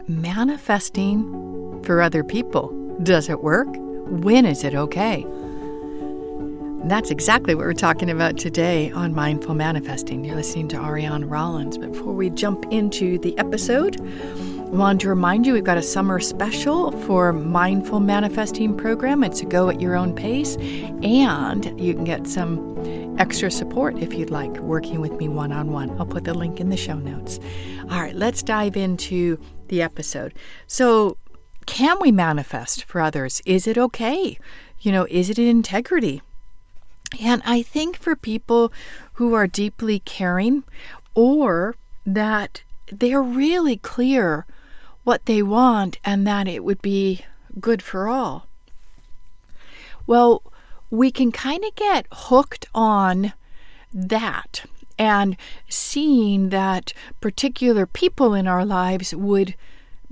manifesting for other people. Does it work? When is it okay? And that's exactly what we're talking about today on Mindful Manifesting. You're listening to Ariane Rollins. But before we jump into the episode, I wanted to remind you we've got a summer special for Mindful Manifesting program. It's a go at your own pace, and you can get some extra support if you'd like, working with me one-on-one. I'll put the link in the show notes. All right, let's dive into the episode. So, can we manifest for others? Is it okay? Is it in integrity? And I think for people who are deeply caring, or that they're really clear what they want and that it would be good for all, well, we can kind of get hooked on that and seeing that particular people in our lives would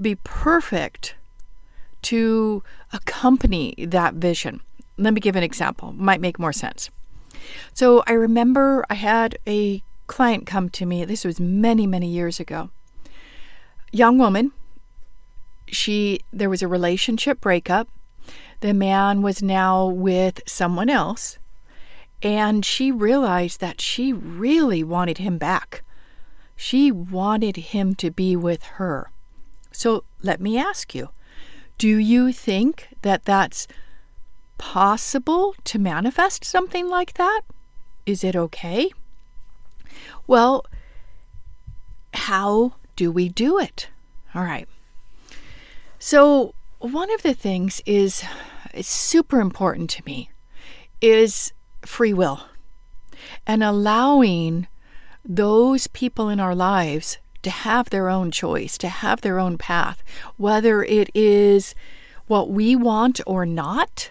be perfect to accompany that vision. Let me give an example. Might make more sense. So I remember I had a client come to me. This was many, many years ago. Young woman. There was a relationship breakup. The man was now with someone else, and she realized that she really wanted him back. She wanted him to be with her. So let me ask you, do you think that that's possible to manifest something like that? Is it okay? Well, how do we do it? All right. So one of the things is super important to me is free will and allowing those people in our lives to have their own choice, to have their own path, whether it is what we want or not.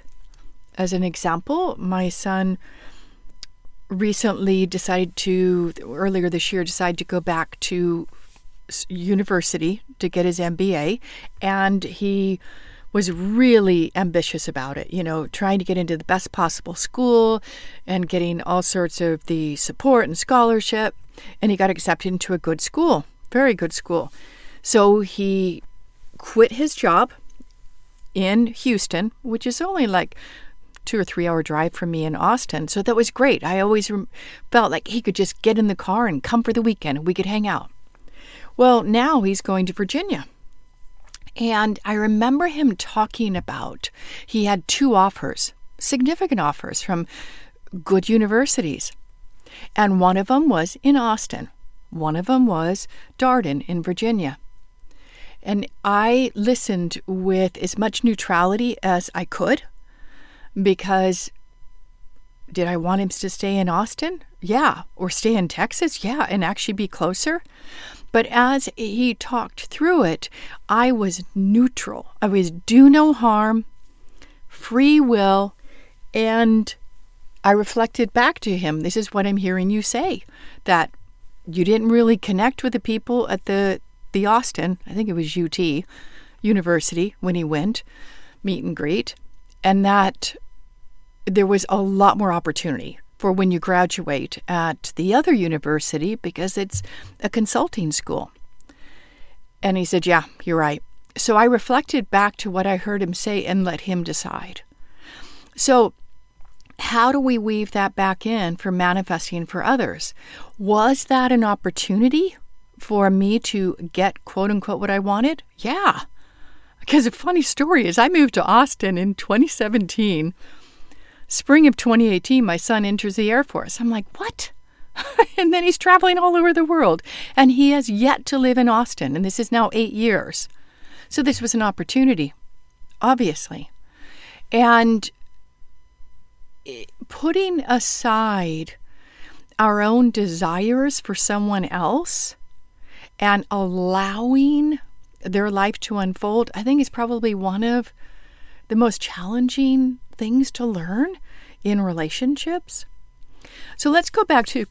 As an example, my son recently earlier this year, decided to go back to university to get his MBA, and he was really ambitious about it, trying to get into the best possible school and getting all sorts of the support and scholarship, and he got accepted into a good school, very good school. So he quit his job in Houston, which is only like 2 or 3 hour drive from me in Austin. So that was great. I always felt like he could just get in the car and come for the weekend and we could hang out. Well, now he's going to Virginia. And I remember him talking about, he had 2 offers, significant offers from good universities. And one of them was in Austin. One of them was Darden in Virginia. And I listened with as much neutrality as I could, because did I want him to stay in Austin? Yeah. Or stay in Texas? Yeah. And actually be closer. But as he talked through it, I was neutral. I was do no harm, free will, and I reflected back to him, this is what I'm hearing you say, that you didn't really connect with the people at the Austin, I think it was UT, University, when he went, meet and greet, and that there was a lot more opportunity for when you graduate at the other university because it's a consulting school. And he said, yeah, you're right. So I reflected back to what I heard him say and let him decide. So how do we weave that back in for manifesting for others? Was that an opportunity for me to get, quote unquote, what I wanted? Yeah. Because a funny story is I moved to Austin in 2017. Spring of 2018, my son enters the Air Force. I'm like, what? And then he's traveling all over the world. And he has yet to live in Austin. And this is now 8 years. So this was an opportunity, obviously. And putting aside our own desires for someone else and allowing their life to unfold, I think is probably one of the most challenging things to learn in relationships. So let's go back to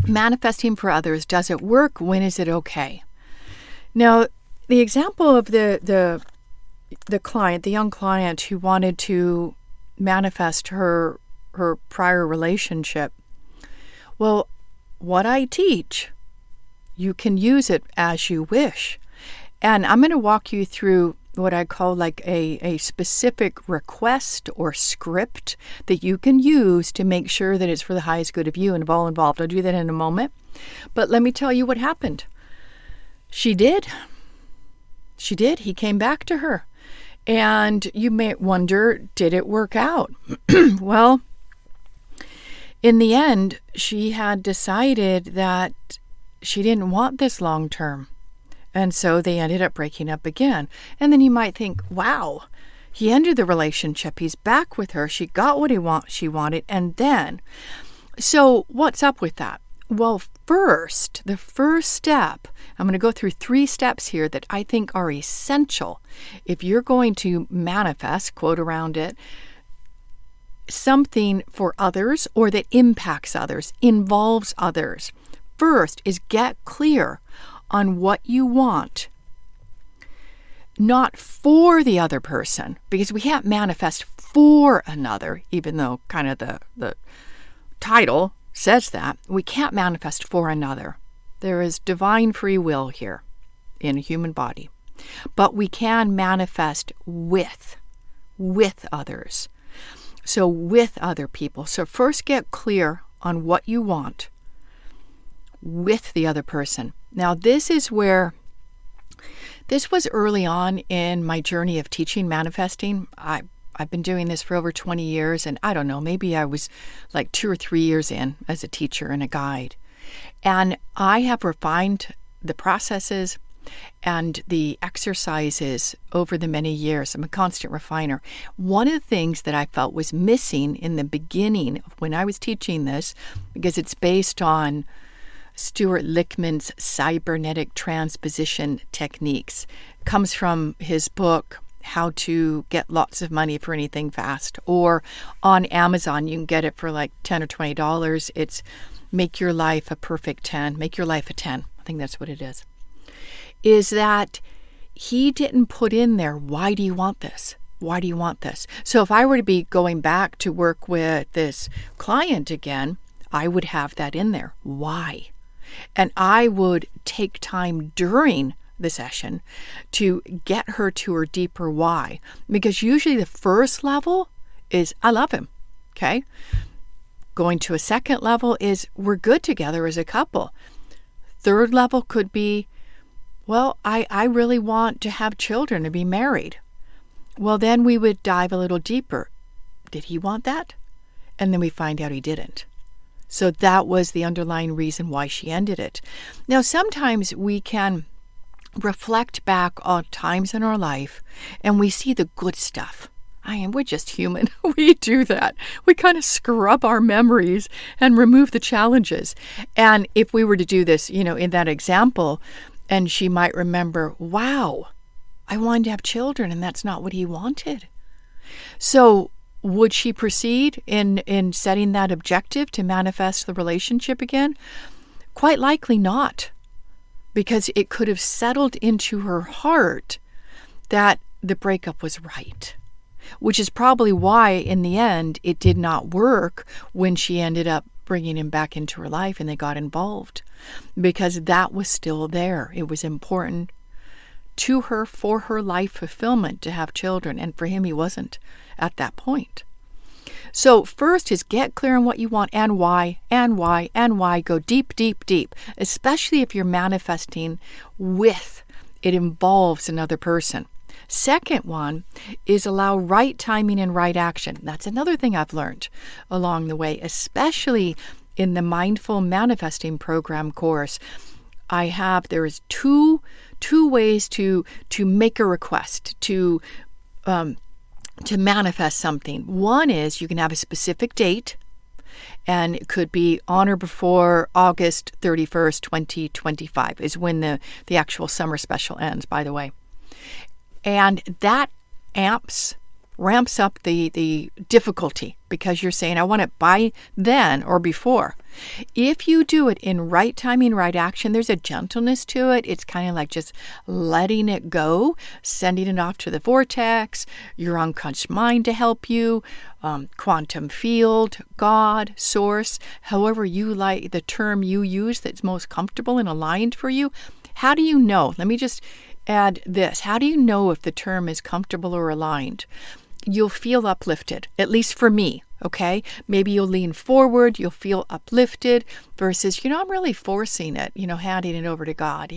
manifesting for others. Does it work? When is it okay? Now, the example of the client, the young client who wanted to manifest her prior relationship. Well, what I teach, you can use it as you wish. And I'm going to walk you through what I call like a specific request or script that you can use to make sure that it's for the highest good of you and of all involved. I'll do that in a moment. But let me tell you what happened. She did. She did. He came back to her. And you may wonder, did it work out? Well, in the end, she had decided that she didn't want this long term. And so they ended up breaking up again. And then you might think, wow, he ended the relationship. He's back with her. She got what she wanted. And then, so what's up with that? Well, first, the first step, I'm going to go through 3 steps here that I think are essential if you're going to manifest, quote around it, something for others or that impacts others, involves others. First is get clear on what you want, not for the other person, because we can't manifest for another, even though kind of the title says that. We can't manifest for another. There is divine free will here in a human body, but we can manifest with others. So with other people. So first get clear on what you want with the other person. Now, this was early on in my journey of teaching manifesting. I've been doing this for over 20 years, and I don't know, maybe I was like 2 or 3 years in as a teacher and a guide. And I have refined the processes and the exercises over the many years. I'm a constant refiner. One of the things that I felt was missing in the beginning when I was teaching this, because it's based on Stuart Lichtman's cybernetic transposition techniques, comes from his book, How to Get Lots of Money for Anything Fast, or on Amazon, you can get it for like $10 or $20. It's Make Your Life a Perfect 10, Make Your Life a 10. I think that's what it is that he didn't put in there, why do you want this? Why do you want this? So if I were to be going back to work with this client again, I would have that in there. Why? And I would take time during the session to get her to her deeper why. Because usually the first level is, I love him. Okay? Going to a second level is, we're good together as a couple. Third level could be, well, I really want to have children and be married. Well, then we would dive a little deeper. Did he want that? And then we find out he didn't. So that was the underlying reason why she ended it. Now, sometimes we can reflect back on times in our life and we see the good stuff. We're just human. We do that. We kind of scrub our memories and remove the challenges. And if we were to do this, in that example, and she might remember, wow, I wanted to have children and that's not what he wanted. So would she proceed in setting that objective to manifest the relationship again? Quite likely not, because it could have settled into her heart that the breakup was right, which is probably why in the end it did not work when she ended up bringing him back into her life and they got involved, because that was still there. It was important to her for her life fulfillment to have children, and for him he wasn't at that point. So first is get clear on what you want and why, and why, and why. Go deep, deep, deep, especially if you're manifesting with, it involves another person. Second one is allow right timing and right action. That's another thing I've learned along the way, especially in the Mindful Manifesting Program course. There is two ways to make a request, to manifest something. One is you can have a specific date, and it could be on or before August 31st, 2025 is when the actual summer special ends, by the way. And that ramps up the difficulty, because you're saying, I want it by then or before. If you do it in right timing, right action, there's a gentleness to it. It's kind of like just letting it go, sending it off to the vortex, your unconscious mind to help you, quantum field, God, source, however you like the term you use that's most comfortable and aligned for you. How do you know? Let me just add this. How do you know if the term is comfortable or aligned? You'll feel uplifted, at least for me, okay? Maybe you'll lean forward, you'll feel uplifted versus, I'm really forcing it, handing it over to God,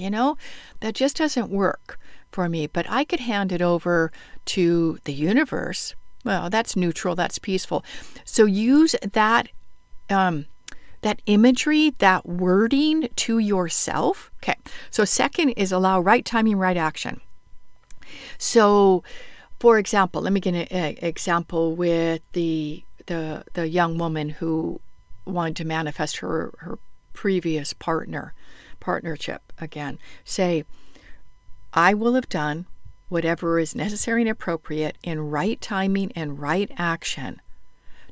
That just doesn't work for me, but I could hand it over to the universe. Well, that's neutral, that's peaceful. So use that that imagery, that wording to yourself. Okay. So second is allow right timing, right action. So, for example, let me give an example with the young woman who wanted to manifest her previous partnership again. Say, I will have done whatever is necessary and appropriate in right timing and right action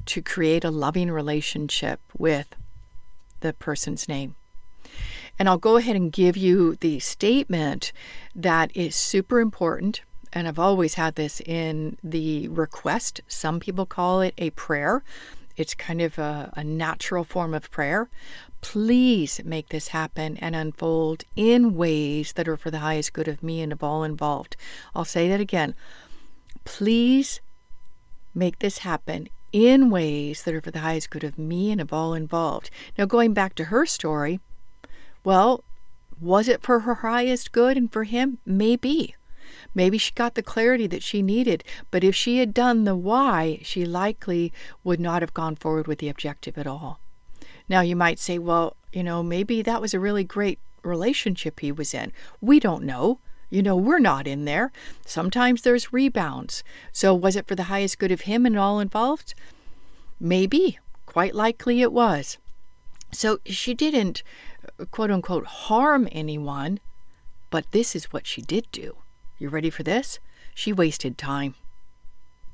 to create a loving relationship with the person's name. And I'll go ahead and give you the statement that is super important. And I've always had this in the request. Some people call it a prayer. It's kind of a natural form of prayer. Please make this happen and unfold in ways that are for the highest good of me and of all involved. I'll say that again. Please make this happen in ways that are for the highest good of me and of all involved. Now, going back to her story, well, was it for her highest good and for him? Maybe. Maybe she got the clarity that she needed, but if she had done the why, she likely would not have gone forward with the objective at all. Now, you might say, well, maybe that was a really great relationship he was in. We don't know. We're not in there. Sometimes there's rebounds. So was it for the highest good of him and all involved? Maybe. Quite likely it was. So she didn't, quote unquote, harm anyone, but this is what she did do. You ready for this? She wasted time.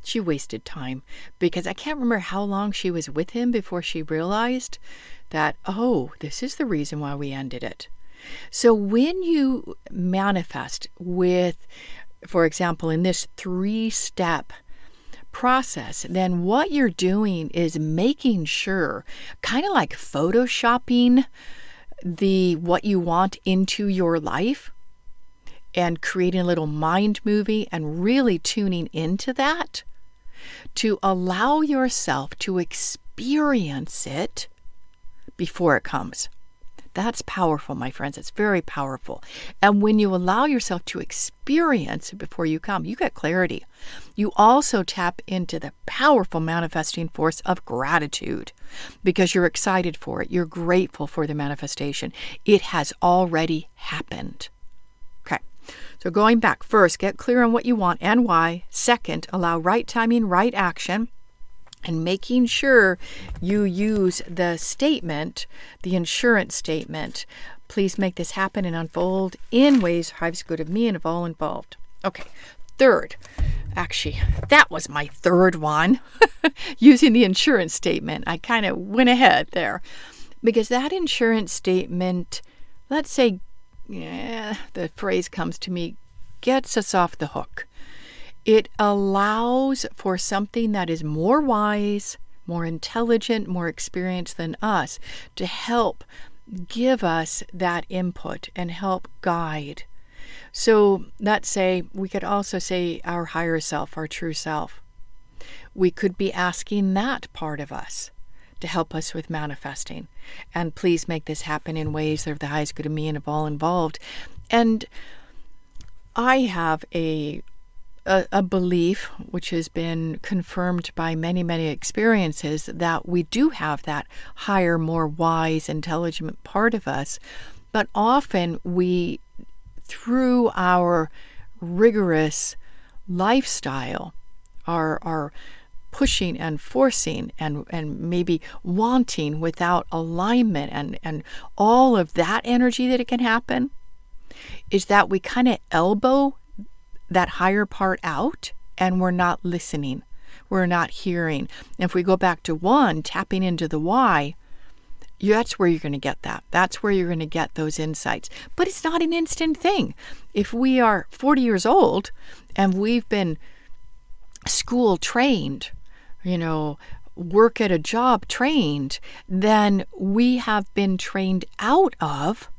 She wasted time because I can't remember how long she was with him before she realized that, this is the reason why we ended it. So when you manifest with, for example, in this 3-step process, then what you're doing is making sure, kind of like photoshopping what you want into your life and creating a little mind movie and really tuning into that to allow yourself to experience it before it comes. That's powerful, my friends. It's very powerful. And when you allow yourself to experience it before you come, you get clarity. You also tap into the powerful manifesting force of gratitude because you're excited for it. You're grateful for the manifestation. It has already happened. Okay. So going back, first, get clear on what you want and why. Second, allow right timing, right action. And making sure you use the statement, the insurance statement, please make this happen and unfold in ways highest good of me and of all involved. Okay, third, actually, that was my third one, using the insurance statement. I kind of went ahead there because that insurance statement, let's say, the phrase comes to me, gets us off the hook. It allows for something that is more wise, more intelligent, more experienced than us to help give us that input and help guide. So let's say, we could also say our higher self, our true self. We could be asking that part of us to help us with manifesting. And please make this happen in ways that are the highest good of me and of all involved. And I have a belief, which has been confirmed by many, many experiences, that we do have that higher, more wise, intelligent part of us. But often we, through our rigorous lifestyle, are pushing and forcing and maybe wanting without alignment and all of that energy that it can happen, is that we kind of elbow that higher part out and we're not listening. We're not hearing. And if we go back to 1, tapping into the why, that's where you're going to get that. That's where you're going to get those insights. But it's not an instant thing. If we are 40 years old and we've been school trained, work at a job trained, then we have been trained out of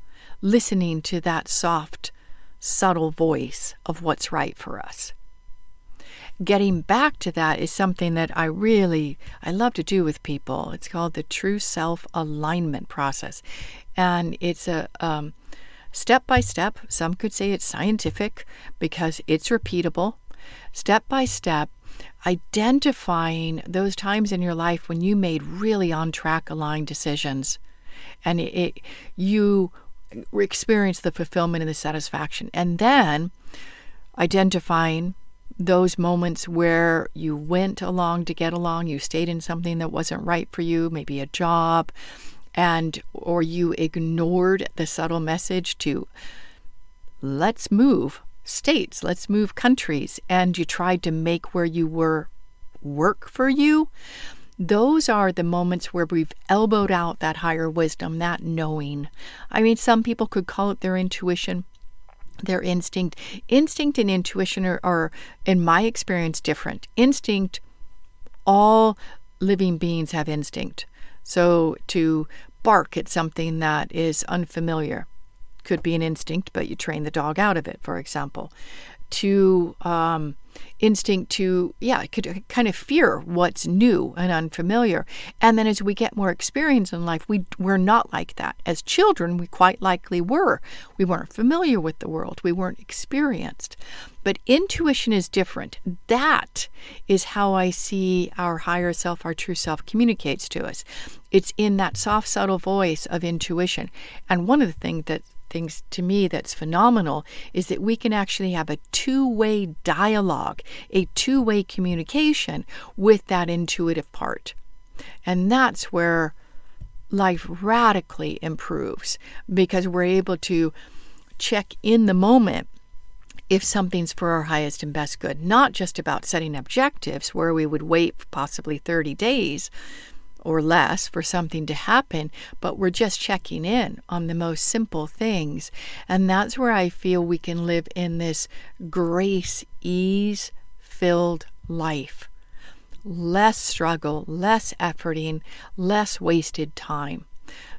listening to that soft subtle voice of what's right for us. Getting back to that is something that I love to do with people. It's called the true self alignment process. And it's a step by step. Some could say it's scientific because it's repeatable. Step by step, identifying those times in your life when you made really on track aligned decisions. And you experience the fulfillment and the satisfaction. And then identifying those moments where you went along to get along, you stayed in something that wasn't right for you, maybe a job, or you ignored the subtle message to let's move states, let's move countries, and you tried to make where you were work for you. Those are the moments where we've elbowed out that higher wisdom, that knowing. I mean, some people could call it their intuition, their instinct. Instinct and intuition are, in my experience, different. Instinct, all living beings have instinct. So to bark at something that is unfamiliar could be an instinct, but you train the dog out of it, for example. To instinct to, could kind of fear what's new and unfamiliar. And then as we get more experience in life, we're not like that. As children, we quite likely were. We weren't familiar with the world. We weren't experienced. But intuition is different. That is how I see our higher self, our true self communicates to us. It's in that soft, subtle voice of intuition. And one of the things to me that's phenomenal is that we can actually have a two-way dialogue, a two-way communication with that intuitive part. And that's where life radically improves, because we're able to check in the moment if something's for our highest and best good, not just about setting objectives where we would wait possibly 30 days or less for something to happen, but we're just checking in on the most simple things. And that's where I feel we can live in this grace, ease-filled life. Less struggle, less efforting, less wasted time.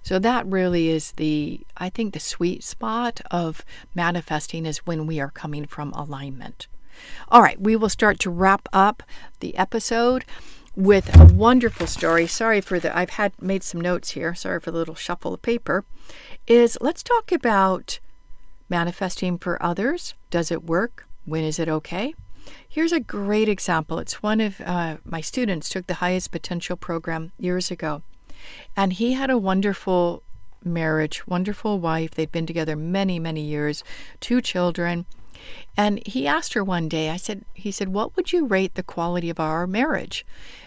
So that really is I think the sweet spot of manifesting is when we are coming from alignment. All right, we will start to wrap up the episode with a wonderful story. I've made some notes here. Sorry for the little shuffle of paper. Let's talk about manifesting for others. Does it work? When is it okay? Here's a great example. It's one of my students took the Highest Potential program years ago. And he had a wonderful marriage, wonderful wife. They'd been together many, many years, 2 children. And he asked her one day, he said, what would you rate the quality of our marriage?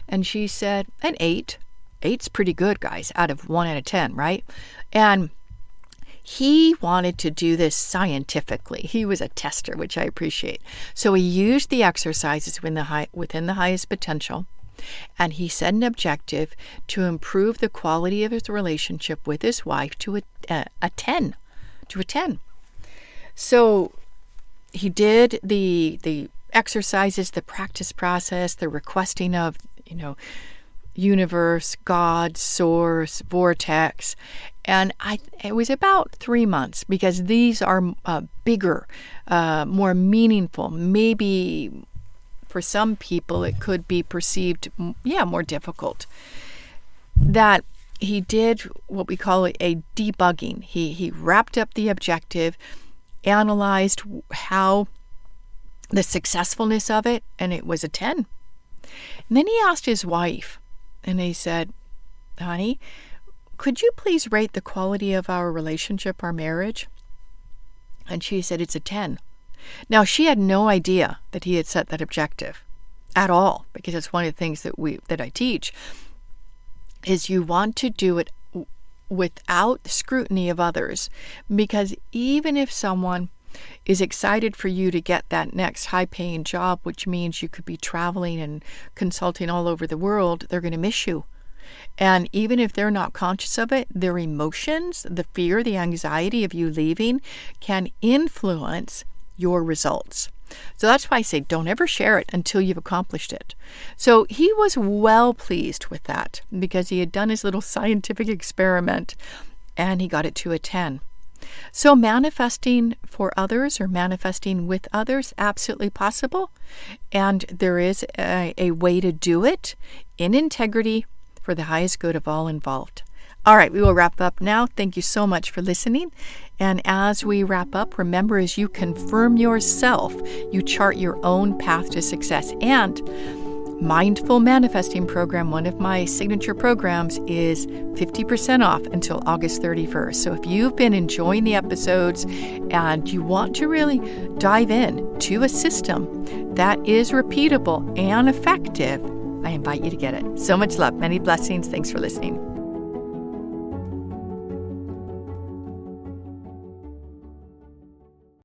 And she said, an 8. 8's pretty good, guys, out of 1 out of 10, right? And he wanted to do this scientifically. He was a tester, which I appreciate. So he used the exercises within the Highest Potential, and he set an objective to improve the quality of his relationship with his wife to a 10. So he did the exercises, the practice process, the requesting of, universe, God, source, vortex. And it was about 3 months, because these are bigger, more meaningful. Maybe for some people it could be perceived, more difficult. That he did what we call a debugging. He wrapped up the objective, analyzed how the successfulness of it, and it was a 10. And then he asked his wife, and he said, honey, could you please rate the quality of our relationship, our marriage? And she said, it's a 10. Now, she had no idea that he had set that objective at all, because it's one of the things that I teach, is you want to do it without the scrutiny of others. Because even if someone is excited for you to get that next high-paying job, which means you could be traveling and consulting all over the world, they're going to miss you. And even if they're not conscious of it, their emotions, the fear, the anxiety of you leaving can influence your results. So that's why I say don't ever share it until you've accomplished it. So he was well pleased with that, because he had done his little scientific experiment and he got it to a 10. So manifesting for others or manifesting with others, absolutely possible. And there is a way to do it in integrity for the highest good of all involved. All right, we will wrap up now. Thank you so much for listening. And as we wrap up, remember, as you confirm yourself, you chart your own path to success. And Mindful Manifesting Program, one of my signature programs, is 50% off until August 31st. So if you've been enjoying the episodes and you want to really dive in to a system that is repeatable and effective, I invite you to get it. So much love. Many blessings. Thanks for listening.